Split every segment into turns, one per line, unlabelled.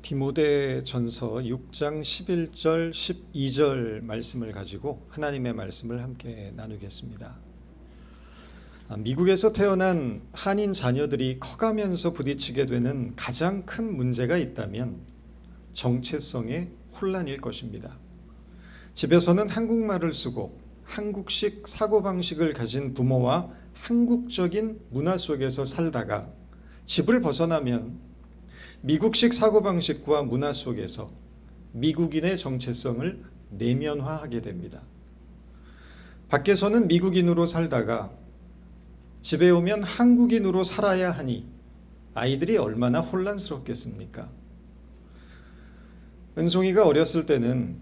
디모데전서 6장 11절 12절 말씀을 가지고 하나님의 말씀을 함께 나누겠습니다. 미국에서 태어난 한인 자녀들이 커가면서 부딪히게 되는 가장 큰 문제가 있다면 정체성의 혼란일 것입니다. 집에서는 한국말을 쓰고 한국식 사고방식을 가진 부모와 한국적인 문화 속에서 살다가 집을 벗어나면 미국식 사고방식과 문화 속에서 미국인의 정체성을 내면화하게 됩니다. 밖에서는 미국인으로 살다가 집에 오면 한국인으로 살아야 하니 아이들이 얼마나 혼란스럽겠습니까? 은송이가 어렸을 때는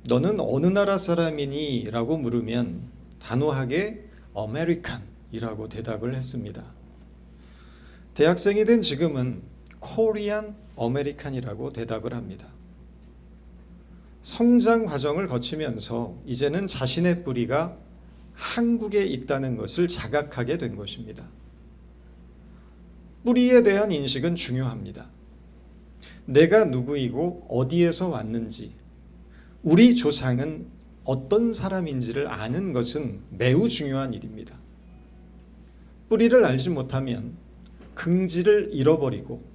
너는 어느 나라 사람이니? 라고 물으면 단호하게 아메리칸이라고 대답을 했습니다. 대학생이 된 지금은 코리안 아메리칸이라고 대답을 합니다. 성장 과정을 거치면서 이제는 자신의 뿌리가 한국에 있다는 것을 자각하게 된 것입니다. 뿌리에 대한 인식은 중요합니다. 내가 누구이고 어디에서 왔는지, 우리 조상은 어떤 사람인지를 아는 것은 매우 중요한 일입니다. 뿌리를 알지 못하면 긍지를 잃어버리고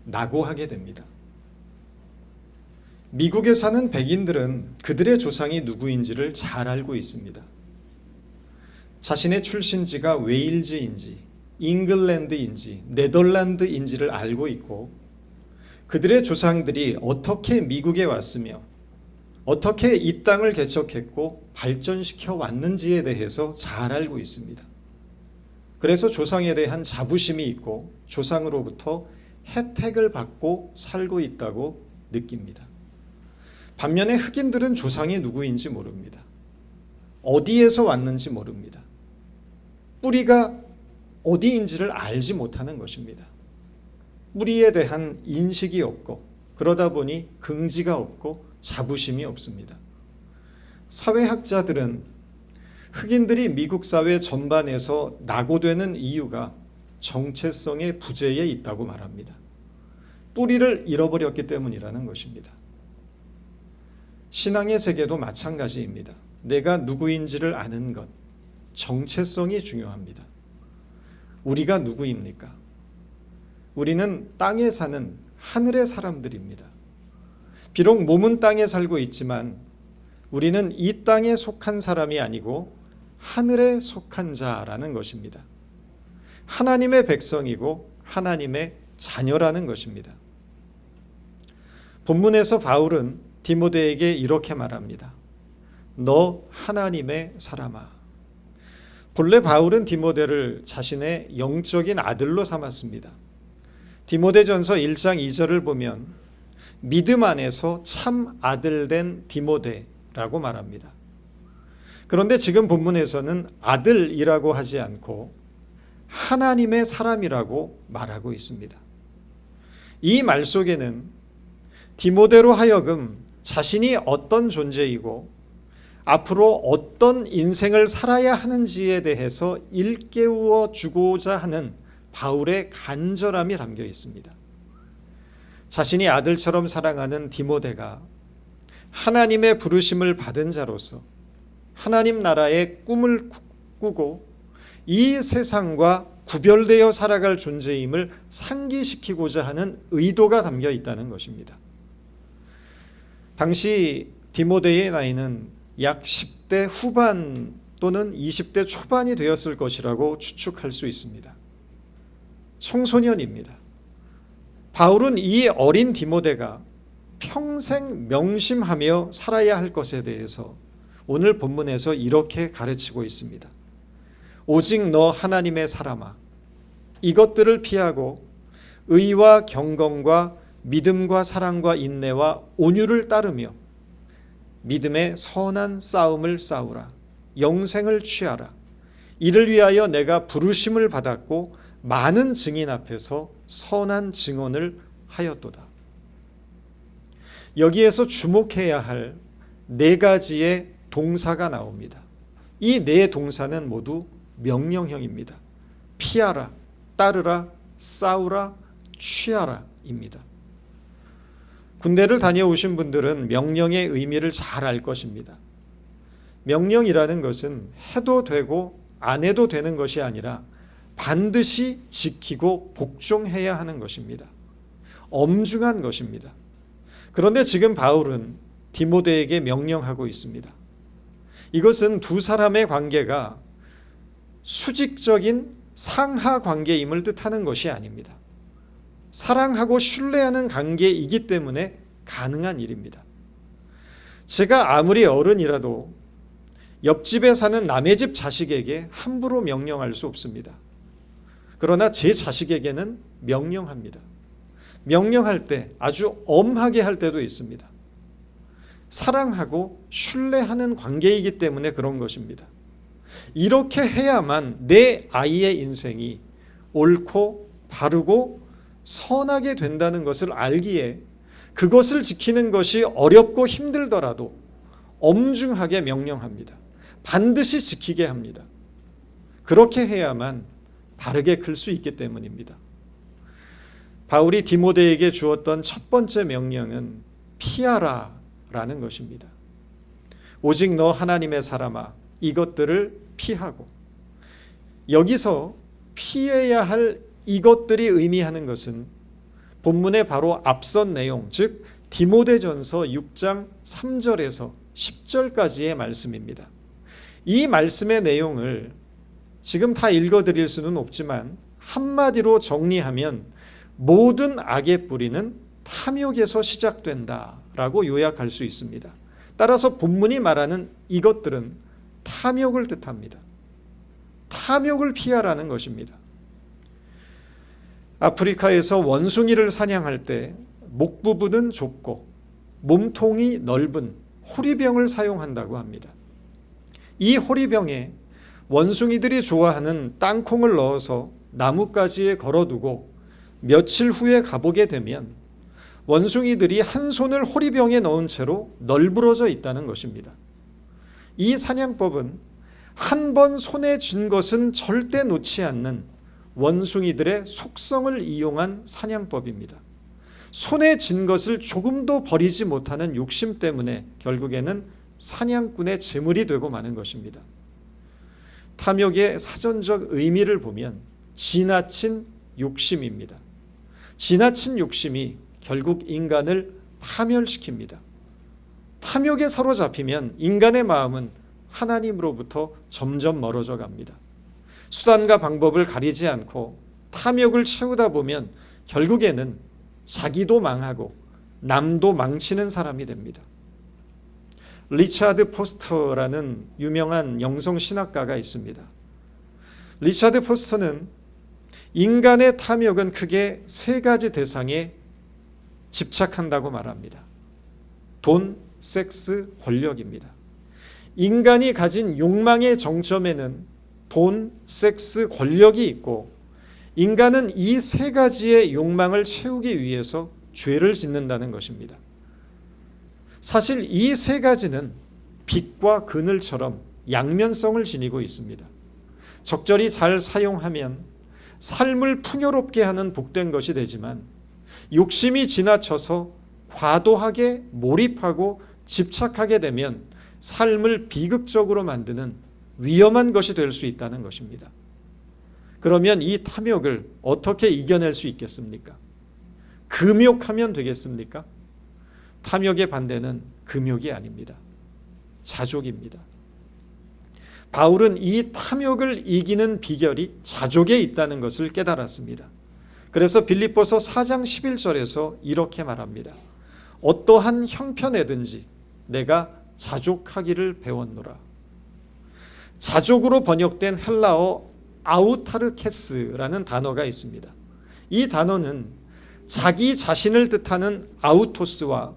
낙오하게 됩니다. 미국에 사는 백인들은 그들의 조상이 누구인지를 잘 알고 있습니다. 자신의 출신지가 웨일즈인지 잉글랜드인지 네덜란드인지를 알고 있고 그들의 조상들이 어떻게 미국에 왔으며 어떻게 이 땅을 개척했고 발전시켜 왔는지에 대해서 잘 알고 있습니다. 그래서 조상에 대한 자부심이 있고 조상으로부터 혜택을 받고 살고 있다고 느낍니다. 반면에 흑인들은 조상이 누구인지 모릅니다. 어디에서 왔는지 모릅니다. 뿌리가 어디인지를 알지 못하는 것입니다. 뿌리에 대한 인식이 없고 그러다 보니 긍지가 없고 자부심이 없습니다. 사회학자들은 흑인들이 미국 사회 전반에서 낙오되는 이유가 정체성의 부재에 있다고 말합니다. 뿌리를 잃어버렸기 때문이라는 것입니다. 신앙의 세계도 마찬가지입니다. 내가 누구인지를 아는 것, 정체성이 중요합니다. 우리가 누구입니까? 우리는 땅에 사는 하늘의 사람들입니다. 비록 몸은 땅에 살고 있지만 우리는 이 땅에 속한 사람이 아니고 하늘에 속한 자라는 것입니다. 하나님의 백성이고 하나님의 자녀라는 것입니다. 본문에서 바울은 디모데에게 이렇게 말합니다. 너 하나님의 사람아. 본래 바울은 디모데를 자신의 영적인 아들로 삼았습니다. 디모데전서 1장 2절을 보면 믿음 안에서 참 아들 된 디모데라고 말합니다. 그런데 지금 본문에서는 아들이라고 하지 않고 하나님의 사람이라고 말하고 있습니다. 이 말 속에는 디모데로 하여금 자신이 어떤 존재이고 앞으로 어떤 인생을 살아야 하는지에 대해서 일깨워 주고자 하는 바울의 간절함이 담겨 있습니다. 자신이 아들처럼 사랑하는 디모데가 하나님의 부르심을 받은 자로서 하나님 나라의 꿈을 꾸고 이 세상과 구별되어 살아갈 존재임을 상기시키고자 하는 의도가 담겨 있다는 것입니다. 당시 디모데의 나이는 약 10대 후반 또는 20대 초반이 되었을 것이라고 추측할 수 있습니다. 청소년입니다. 바울은 이 어린 디모데가 평생 명심하며 살아야 할 것에 대해서 오늘 본문에서 이렇게 가르치고 있습니다. 오직 너 하나님의 사람아. 이것들을 피하고 의와 경건과 믿음과 사랑과 인내와 온유를 따르며 믿음의 선한 싸움을 싸우라. 영생을 취하라. 이를 위하여 내가 부르심을 받았고 많은 증인 앞에서 선한 증언을 하였도다. 여기에서 주목해야 할 네 가지의 동사가 나옵니다. 이 네 동사는 모두 명령형입니다. 피하라, 따르라, 싸우라, 취하라 입니다. 군대를 다녀오신 분들은 명령의 의미를 잘 알 것입니다. 명령이라는 것은 해도 되고 안 해도 되는 것이 아니라 반드시 지키고 복종해야 하는 것입니다. 엄중한 것입니다. 그런데 지금 바울은 디모데에게 명령하고 있습니다. 이것은 두 사람의 관계가 수직적인 상하 관계임을 뜻하는 것이 아닙니다. 사랑하고 신뢰하는 관계이기 때문에 가능한 일입니다. 제가 아무리 어른이라도 옆집에 사는 남의 집 자식에게 함부로 명령할 수 없습니다. 그러나 제 자식에게는 명령합니다. 명령할 때 아주 엄하게 할 때도 있습니다. 사랑하고 신뢰하는 관계이기 때문에 그런 것입니다. 이렇게 해야만 내 아이의 인생이 옳고 바르고 선하게 된다는 것을 알기에 그것을 지키는 것이 어렵고 힘들더라도 엄중하게 명령합니다. 반드시 지키게 합니다. 그렇게 해야만 바르게 클 수 있기 때문입니다. 바울이 디모데에게 주었던 첫 번째 명령은 피하라라는 것입니다. 오직 너 하나님의 사람아 이것들을 피하고, 여기서 피해야 할 이것들이 의미하는 것은 본문의 바로 앞선 내용, 즉 디모데전서 6장 3절에서 10절까지의 말씀입니다. 이 말씀의 내용을 지금 다 읽어드릴 수는 없지만 한마디로 정리하면 모든 악의 뿌리는 탐욕에서 시작된다라고 요약할 수 있습니다. 따라서 본문이 말하는 이것들은 탐욕을 뜻합니다. 탐욕을 피하라는 것입니다. 아프리카에서 원숭이를 사냥할 때 목 부분은 좁고 몸통이 넓은 호리병을 사용한다고 합니다. 이 호리병에 원숭이들이 좋아하는 땅콩을 넣어서 나뭇가지에 걸어두고 며칠 후에 가보게 되면 원숭이들이 한 손을 호리병에 넣은 채로 널브러져 있다는 것입니다. 이 사냥법은 한 번 손에 쥔 것은 절대 놓지 않는 원숭이들의 속성을 이용한 사냥법입니다. 손에 쥔 것을 조금도 버리지 못하는 욕심 때문에 결국에는 사냥꾼의 제물이 되고 마는 것입니다. 탐욕의 사전적 의미를 보면 지나친 욕심입니다. 지나친 욕심이 결국 인간을 파멸시킵니다. 탐욕에 사로잡히면 인간의 마음은 하나님으로부터 점점 멀어져 갑니다. 수단과 방법을 가리지 않고 탐욕을 채우다 보면 결국에는 자기도 망하고 남도 망치는 사람이 됩니다. 리차드 포스터라는 유명한 영성신학가가 있습니다. 리차드 포스터는 인간의 탐욕은 크게 세 가지 대상에 집착한다고 말합니다. 돈, 섹스, 권력입니다. 인간이 가진 욕망의 정점에는 돈, 섹스, 권력이 있고 인간은 이 세 가지의 욕망을 채우기 위해서 죄를 짓는다는 것입니다. 사실 이 세 가지는 빛과 그늘처럼 양면성을 지니고 있습니다. 적절히 잘 사용하면 삶을 풍요롭게 하는 복된 것이 되지만 욕심이 지나쳐서 과도하게 몰입하고 집착하게 되면 삶을 비극적으로 만드는 위험한 것이 될 수 있다는 것입니다. 그러면 이 탐욕을 어떻게 이겨낼 수 있겠습니까? 금욕하면 되겠습니까? 탐욕의 반대는 금욕이 아닙니다. 자족입니다. 바울은 이 탐욕을 이기는 비결이 자족에 있다는 것을 깨달았습니다. 그래서 빌립보서 4장 11절에서 이렇게 말합니다. 어떠한 형편에든지 내가 자족하기를 배웠노라. 자족으로 번역된 헬라어 아우타르케스라는 단어가 있습니다. 이 단어는 자기 자신을 뜻하는 아우토스와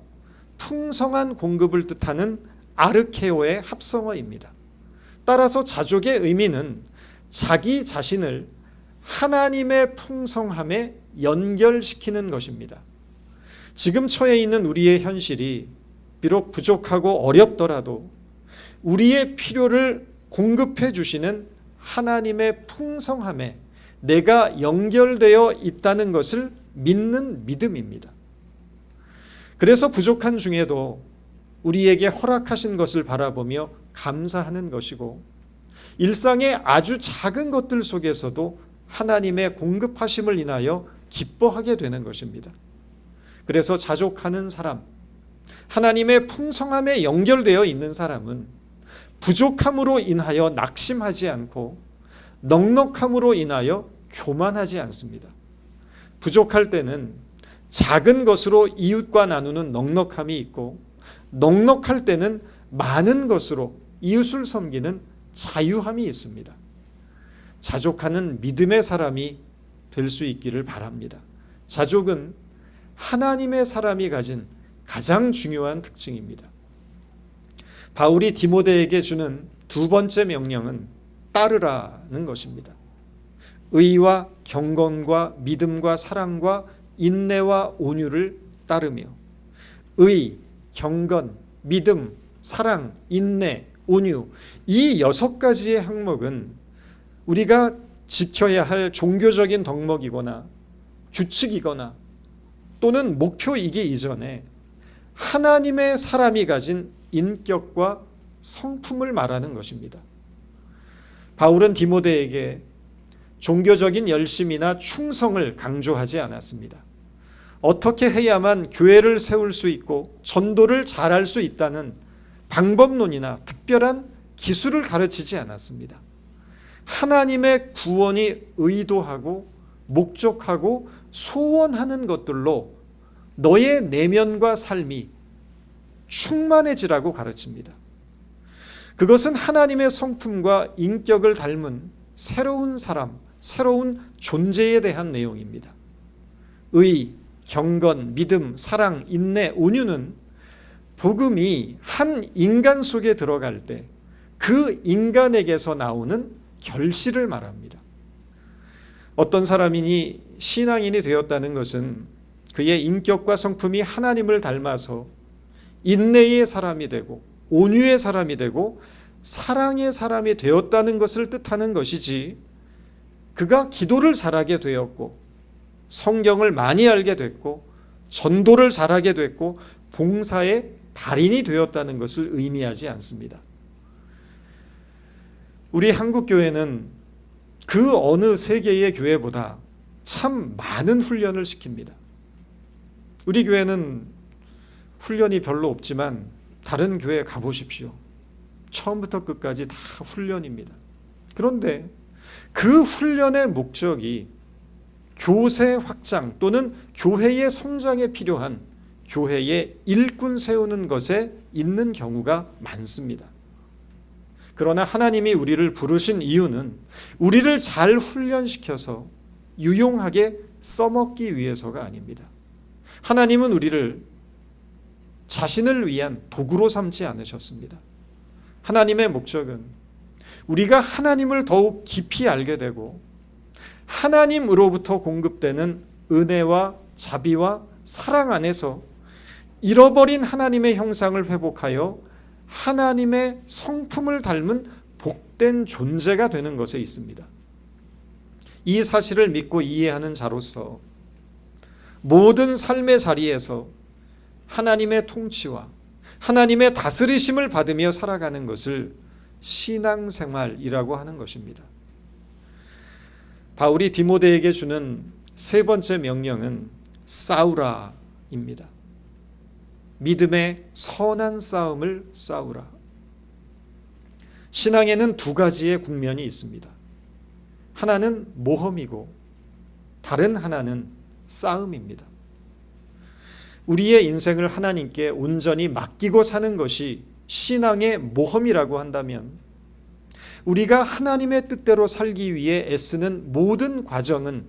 풍성한 공급을 뜻하는 아르케오의 합성어입니다. 따라서 자족의 의미는 자기 자신을 하나님의 풍성함에 연결시키는 것입니다. 지금 처해 있는 우리의 현실이 비록 부족하고 어렵더라도 우리의 필요를 공급해 주시는 하나님의 풍성함에 내가 연결되어 있다는 것을 믿는 믿음입니다. 그래서 부족한 중에도 우리에게 허락하신 것을 바라보며 감사하는 것이고, 일상의 아주 작은 것들 속에서도 하나님의 공급하심을 인하여 기뻐하게 되는 것입니다. 그래서 자족하는 사람, 하나님의 풍성함에 연결되어 있는 사람은 부족함으로 인하여 낙심하지 않고 넉넉함으로 인하여 교만하지 않습니다. 부족할 때는 작은 것으로 이웃과 나누는 넉넉함이 있고, 넉넉할 때는 많은 것으로 이웃을 섬기는 자유함이 있습니다. 자족하는 믿음의 사람이 될 수 있기를 바랍니다. 자족은 하나님의 사람이 가진 가장 중요한 특징입니다. 바울이 디모데에게 주는 두 번째 명령은 따르라는 것입니다. 의와 경건과 믿음과 사랑과 인내와 온유를 따르며, 의, 경건, 믿음, 사랑, 인내, 온유, 이 6가지의 항목은 우리가 지켜야 할 종교적인 덕목이거나 규칙이거나 또는 목표이기 이전에 하나님의 사람이 가진 인격과 성품을 말하는 것입니다. 바울은 디모데에게 종교적인 열심이나 충성을 강조하지 않았습니다. 어떻게 해야만 교회를 세울 수 있고 전도를 잘할 수 있다는 방법론이나 특별한 기술을 가르치지 않았습니다. 하나님의 구원이 의도하고 목적하고 소원하는 것들로 너의 내면과 삶이 충만해지라고 가르칩니다. 그것은 하나님의 성품과 인격을 닮은 새로운 사람, 새로운 존재에 대한 내용입니다. 의, 경건, 믿음, 사랑, 인내, 온유는 복음이 한 인간 속에 들어갈 때 그 인간에게서 나오는 결실을 말합니다. 어떤 사람이 신앙인이 되었다는 것은 그의 인격과 성품이 하나님을 닮아서 인내의 사람이 되고 온유의 사람이 되고 사랑의 사람이 되었다는 것을 뜻하는 것이지, 그가 기도를 잘하게 되었고 성경을 많이 알게 됐고 전도를 잘하게 됐고 봉사의 달인이 되었다는 것을 의미하지 않습니다. 우리 한국교회는 그 어느 세계의 교회보다 참 많은 훈련을 시킵니다. 우리 교회는 훈련이 별로 없지만 다른 교회에 가보십시오. 처음부터 끝까지 다 훈련입니다. 그런데 그 훈련의 목적이 교세 확장 또는 교회의 성장에 필요한 교회의 일꾼 세우는 것에 있는 경우가 많습니다. 그러나 하나님이 우리를 부르신 이유는 우리를 잘 훈련시켜서 유용하게 써먹기 위해서가 아닙니다. 하나님은 우리를 자신을 위한 도구로 삼지 않으셨습니다. 하나님의 목적은 우리가 하나님을 더욱 깊이 알게 되고 하나님으로부터 공급되는 은혜와 자비와 사랑 안에서 잃어버린 하나님의 형상을 회복하여 하나님의 성품을 닮은 복된 존재가 되는 것에 있습니다. 이 사실을 믿고 이해하는 자로서 모든 삶의 자리에서 하나님의 통치와 하나님의 다스리심을 받으며 살아가는 것을 신앙생활이라고 하는 것입니다. 바울이 디모데에게 주는 세 번째 명령은 싸우라입니다. 믿음의 선한 싸움을 싸우라. 신앙에는 두 가지의 국면이 있습니다. 하나는 모험이고 다른 하나는 싸움입니다. 우리의 인생을 하나님께 온전히 맡기고 사는 것이 신앙의 모험이라고 한다면, 우리가 하나님의 뜻대로 살기 위해 애쓰는 모든 과정은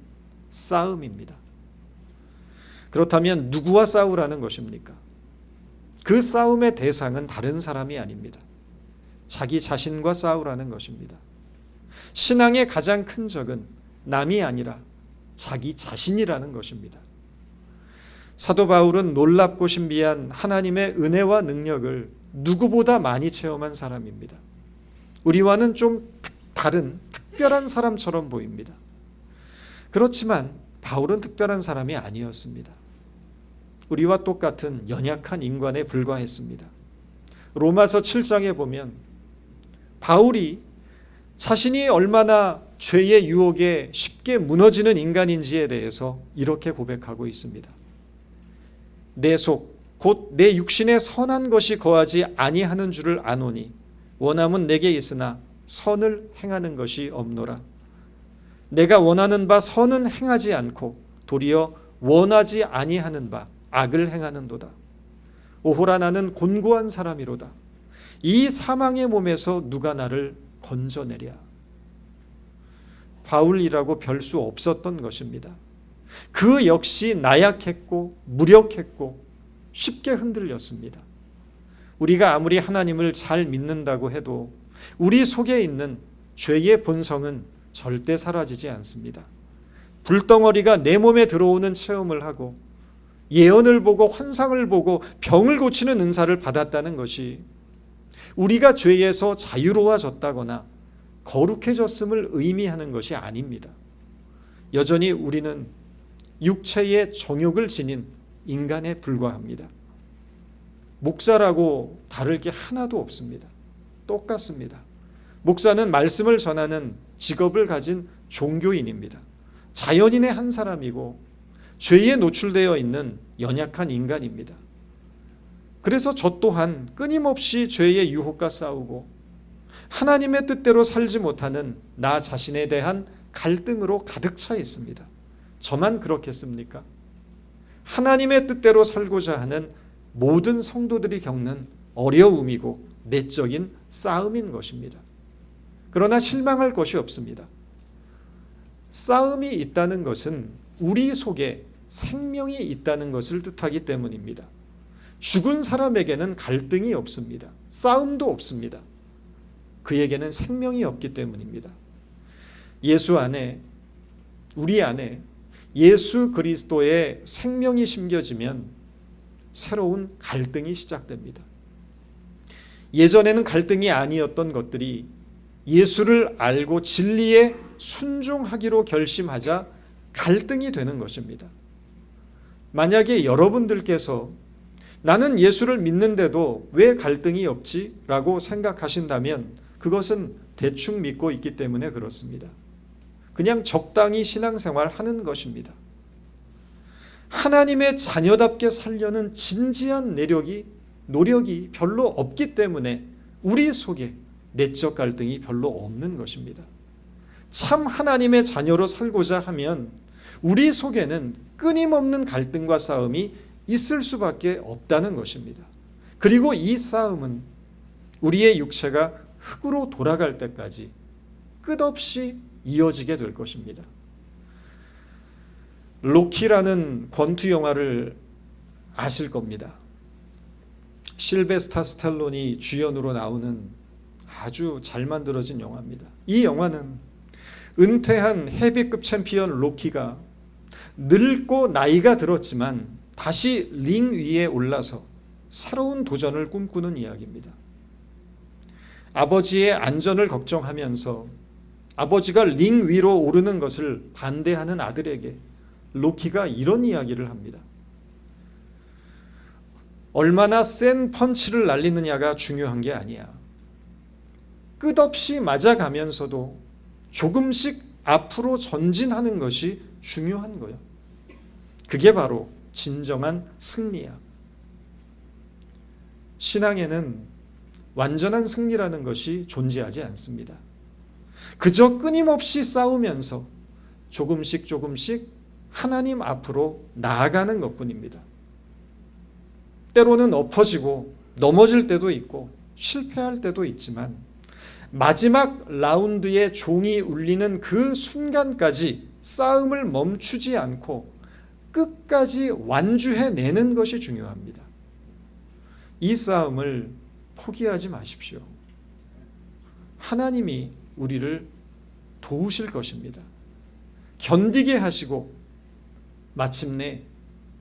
싸움입니다. 그렇다면 누구와 싸우라는 것입니까? 그 싸움의 대상은 다른 사람이 아닙니다. 자기 자신과 싸우라는 것입니다. 신앙의 가장 큰 적은 남이 아니라 자기 자신이라는 것입니다. 사도 바울은 놀랍고 신비한 하나님의 은혜와 능력을 누구보다 많이 체험한 사람입니다. 우리와는 좀 다른 특별한 사람처럼 보입니다. 그렇지만 바울은 특별한 사람이 아니었습니다. 우리와 똑같은 연약한 인간에 불과했습니다. 로마서 7장에 보면 바울이 자신이 얼마나 죄의 유혹에 쉽게 무너지는 인간인지에 대해서 이렇게 고백하고 있습니다. 내 속 곧 내 육신에 선한 것이 거하지 아니하는 줄을 아노니 원함은 내게 있으나 선을 행하는 것이 없노라. 내가 원하는 바 선은 행하지 않고 도리어 원하지 아니하는 바 악을 행하는도다. 오호라 나는 곤고한 사람이로다. 이 사망의 몸에서 누가 나를 건져내랴. 바울이라고 별 수 없었던 것입니다. 그 역시 나약했고 무력했고 쉽게 흔들렸습니다. 우리가 아무리 하나님을 잘 믿는다고 해도 우리 속에 있는 죄의 본성은 절대 사라지지 않습니다. 불덩어리가 내 몸에 들어오는 체험을 하고 예언을 보고 환상을 보고 병을 고치는 은사를 받았다는 것이 우리가 죄에서 자유로워졌다거나 거룩해졌음을 의미하는 것이 아닙니다. 여전히 우리는 육체의 정욕을 지닌 인간에 불과합니다. 목사라고 다를 게 하나도 없습니다. 똑같습니다. 목사는 말씀을 전하는 직업을 가진 종교인입니다. 자연인의 한 사람이고 죄에 노출되어 있는 연약한 인간입니다. 그래서 저 또한 끊임없이 죄의 유혹과 싸우고 하나님의 뜻대로 살지 못하는 나 자신에 대한 갈등으로 가득 차 있습니다. 저만 그렇겠습니까? 하나님의 뜻대로 살고자 하는 모든 성도들이 겪는 어려움이고 내적인 싸움인 것입니다. 그러나 실망할 것이 없습니다. 싸움이 있다는 것은 우리 속에 생명이 있다는 것을 뜻하기 때문입니다. 죽은 사람에게는 갈등이 없습니다. 싸움도 없습니다. 그에게는 생명이 없기 때문입니다. 예수 안에, 우리 안에 예수 그리스도의 생명이 심겨지면 새로운 갈등이 시작됩니다. 예전에는 갈등이 아니었던 것들이 예수를 알고 진리에 순종하기로 결심하자 갈등이 되는 것입니다. 만약에 여러분들께서 나는 예수를 믿는데도 왜 갈등이 없지? 라고 생각하신다면 그것은 대충 믿고 있기 때문에 그렇습니다. 그냥 적당히 신앙생활 하는 것입니다. 하나님의 자녀답게 살려는 진지한 노력이 별로 없기 때문에 우리 속에 내적 갈등이 별로 없는 것입니다. 참 하나님의 자녀로 살고자 하면 우리 속에는 끊임없는 갈등과 싸움이 있을 수밖에 없다는 것입니다. 그리고 이 싸움은 우리의 육체가 흙으로 돌아갈 때까지 끝없이 이어지게 될 것입니다. 로키라는 권투 영화를 아실 겁니다. 실베스타 스탈론이 주연으로 나오는 아주 잘 만들어진 영화입니다. 이 영화는 은퇴한 헤비급 챔피언 로키가 늙고 나이가 들었지만 다시 링 위에 올라서 새로운 도전을 꿈꾸는 이야기입니다. 아버지의 안전을 걱정하면서 아버지가 링 위로 오르는 것을 반대하는 아들에게 로키가 이런 이야기를 합니다. 얼마나 센 펀치를 날리느냐가 중요한 게 아니야. 끝없이 맞아가면서도 조금씩 앞으로 전진하는 것이 중요한 거야. 그게 바로 진정한 승리야. 신앙에는 완전한 승리라는 것이 존재하지 않습니다. 그저 끊임없이 싸우면서 조금씩 하나님 앞으로 나아가는 것뿐입니다. 때로는 엎어지고 넘어질 때도 있고 실패할 때도 있지만 마지막 라운드에 종이 울리는 그 순간까지 싸움을 멈추지 않고 끝까지 완주해내는 것이 중요합니다. 이 싸움을 포기하지 마십시오. 하나님이 우리를 도우실 것입니다. 견디게 하시고 마침내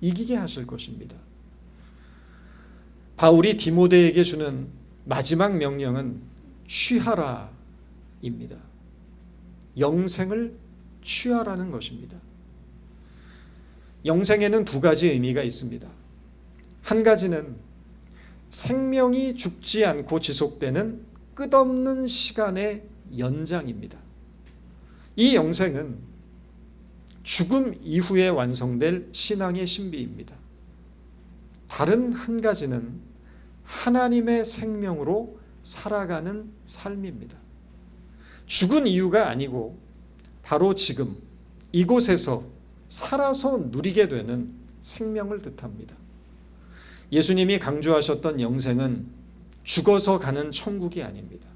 이기게 하실 것입니다. 바울이 디모데에게 주는 마지막 명령은 취하라입니다. 영생을 취하라는 것입니다. 영생에는 두 가지 의미가 있습니다. 한 가지는 생명이 죽지 않고 지속되는 끝없는 시간의 연장입니다. 이 영생은 죽음 이후에 완성될 신앙의 신비입니다. 다른 한 가지는 하나님의 생명으로 살아가는 삶입니다. 죽은 이유가 아니고 바로 지금 이곳에서 살아서 누리게 되는 생명을 뜻합니다. 예수님이 강조하셨던 영생은 죽어서 가는 천국이 아닙니다.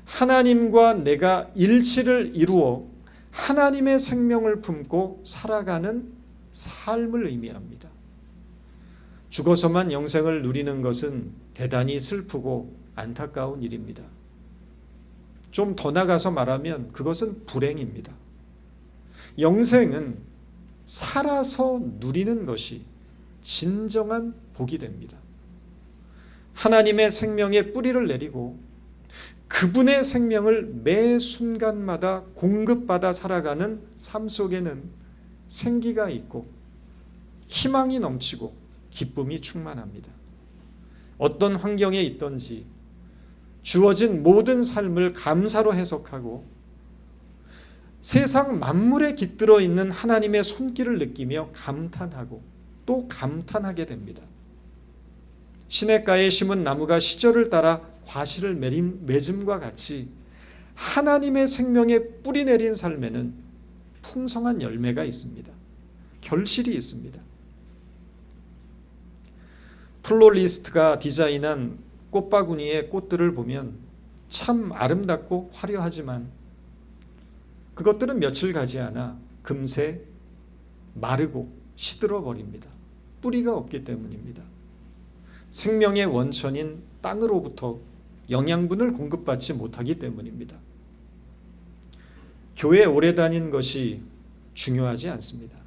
하나님과 내가 일치를 이루어 하나님의 생명을 품고 살아가는 삶을 의미합니다. 죽어서만 영생을 누리는 것은 대단히 슬프고 안타까운 일입니다. 좀 더 나가서 말하면 그것은 불행입니다. 영생은 살아서 누리는 것이 진정한 복이 됩니다. 하나님의 생명에 뿌리를 내리고 그분의 생명을 매 순간마다 공급받아 살아가는 삶 속에는 생기가 있고 희망이 넘치고 기쁨이 충만합니다. 어떤 환경에 있든지 주어진 모든 삶을 감사로 해석하고 세상 만물에 깃들어 있는 하나님의 손길을 느끼며 감탄하고 또 감탄하게 됩니다. 시냇가에 심은 나무가 시절을 따라 과실을 맺음과 같이 하나님의 생명에 뿌리 내린 삶에는 풍성한 열매가 있습니다. 결실이 있습니다. 플로리스트가 디자인한 꽃바구니의 꽃들을 보면 참 아름답고 화려하지만 그것들은 며칠 가지 않아 금세 마르고 시들어 버립니다. 뿌리가 없기 때문입니다. 생명의 원천인 땅으로부터 영양분을 공급받지 못하기 때문입니다. 교회 오래 다닌 것이 중요하지 않습니다.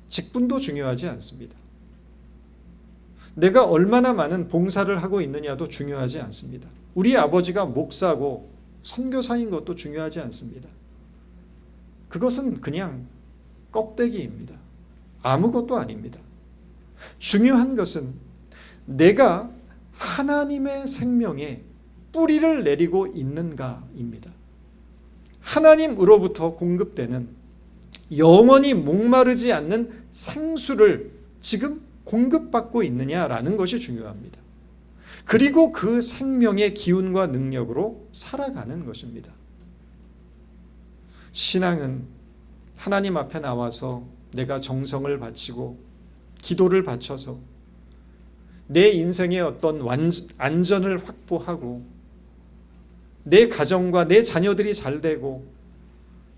직분도 중요하지 않습니다. 내가 얼마나 많은 봉사를 하고 있느냐도 중요하지 않습니다. 우리 아버지가 목사고 선교사인 것도 중요하지 않습니다. 그것은 그냥 껍데기입니다. 아무것도 아닙니다. 중요한 것은 내가 하나님의 생명에 뿌리를 내리고 있는가입니다. 하나님으로부터 공급되는 영원히 목마르지 않는 생수를 지금 공급받고 있느냐라는 것이 중요합니다. 그리고 그 생명의 기운과 능력으로 살아가는 것입니다. 신앙은 하나님 앞에 나와서 내가 정성을 바치고 기도를 바쳐서 내 인생의 어떤 안전을 확보하고 내 가정과 내 자녀들이 잘 되고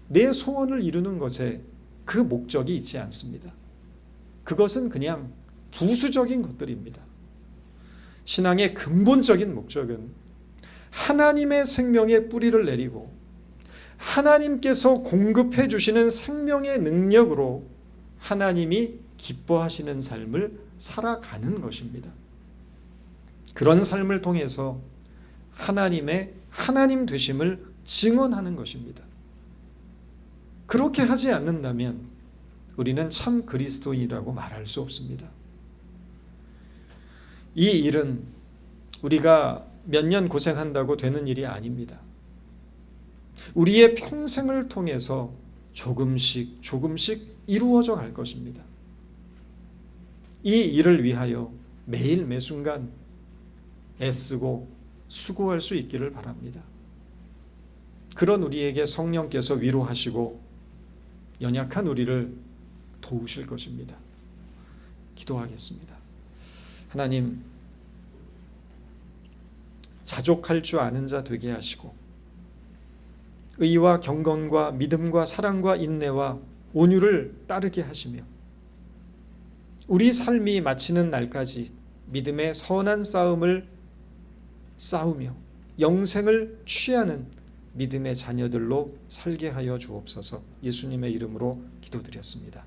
내 소원을 이루는 것에 그 목적이 있지 않습니다. 그것은 그냥 부수적인 것들입니다. 신앙의 근본적인 목적은 하나님의 생명에 뿌리를 내리고 하나님께서 공급해 주시는 생명의 능력으로 하나님이 기뻐하시는 삶을 살아가는 것입니다. 그런 삶을 통해서 하나님의 하나님 되심을 증언하는 것입니다. 그렇게 하지 않는다면 우리는 참 그리스도인이라고 말할 수 없습니다. 이 일은 우리가 몇 년 고생한다고 되는 일이 아닙니다. 우리의 평생을 통해서 조금씩 이루어져 갈 것입니다. 이 일을 위하여 매일 매순간 애쓰고 수고할 수 있기를 바랍니다. 그런 우리에게 성령께서 위로하시고 연약한 우리를 도우실 것입니다. 기도하겠습니다. 하나님, 자족할 줄 아는 자 되게 하시고 의와 경건과 믿음과 사랑과 인내와 온유를 따르게 하시며 우리 삶이 마치는 날까지 믿음의 선한 싸움을 싸우며 영생을 취하는 믿음의 자녀들로 살게 하여 주옵소서. 예수님의 이름으로 기도드렸습니다.